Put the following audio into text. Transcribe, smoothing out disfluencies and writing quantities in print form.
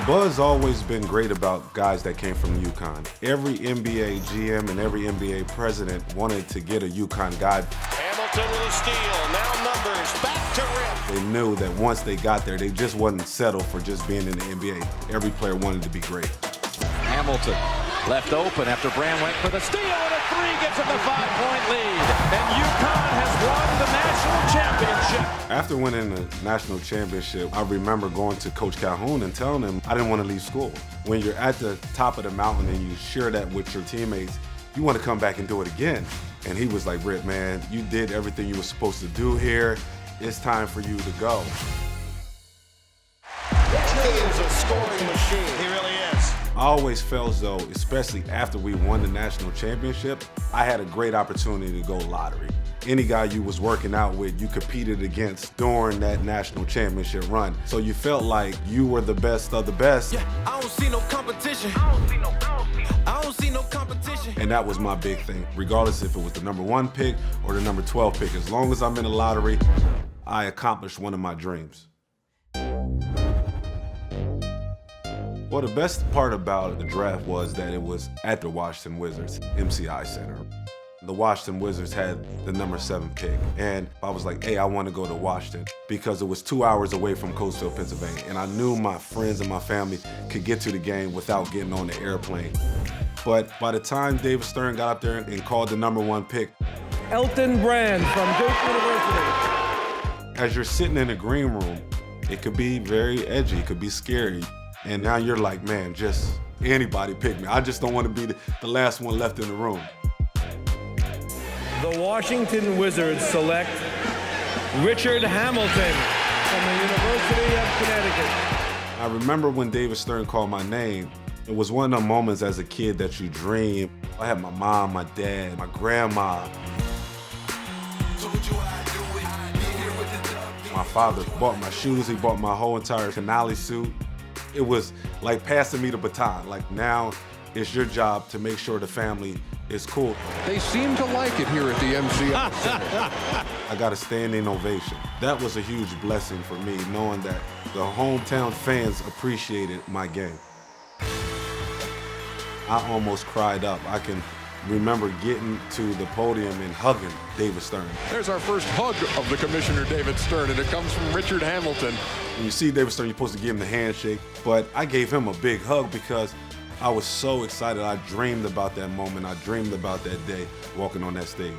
buzz always been great about guys that came from UConn. Every NBA GM and every NBA president wanted to get a UConn guy. Hamilton with a steal, now numbers, back to Rip. They knew that once they got there, they just wasn't settled for just being in the NBA. Every player wanted to be great. Hamilton left open after Brand went for the steal, and a three gives him the 5-point lead. And UConn has won the national championship. After winning the national championship, I remember going to Coach Calhoun and telling him I didn't want to leave school. When you're at the top of the mountain and you share that with your teammates, you want to come back and do it again. And he was like, Rip, man, you did everything you were supposed to do here. It's time for you to go. He is a scoring machine. He really is. I always felt as though, especially after we won the national championship, I had a great opportunity to go lottery. Any guy you was working out with, you competed against during that national championship run. So you felt like you were the best of the best. Yeah, I don't see no competition. I don't see no competition. And that was my big thing, regardless if it was the number 1 pick or the number 12 pick. As long as I'm in the lottery, I accomplished one of my dreams. Well, the best part about the draft was that it was at the Washington Wizards MCI Center. The Washington Wizards had the number 7 pick, and I was like, hey, I want to go to Washington because it was 2 hours away from Coatesville, Pennsylvania, and I knew my friends and my family could get to the game without getting on the airplane. But by the time David Stern got up there and called the number 1 pick, Elton Brand from Duke University. As you're sitting in the green room, it could be very edgy, it could be scary. And now you're like, man, just anybody pick me. I just don't want to be the last one left in the room. The Washington Wizards select Richard Hamilton from the University of Connecticut. I remember when David Stern called my name, it was one of the moments as a kid that you dream. I had my mom, my dad, my grandma. My father bought my shoes, he bought my whole entire Canali suit. It was like passing me the baton. Like now it's your job to make sure the family is cool. They seem to like it here at the MCI Center. I got a standing ovation. That was a huge blessing for me, knowing that the hometown fans appreciated my game. I almost cried up. I can remember getting to the podium and hugging David Stern. There's our first hug of the Commissioner David Stern, and it comes from Richard Hamilton. When you see David Stern, you're supposed to give him the handshake, but I gave him a big hug because I was so excited. I dreamed about that moment. I dreamed about that day walking on that stage.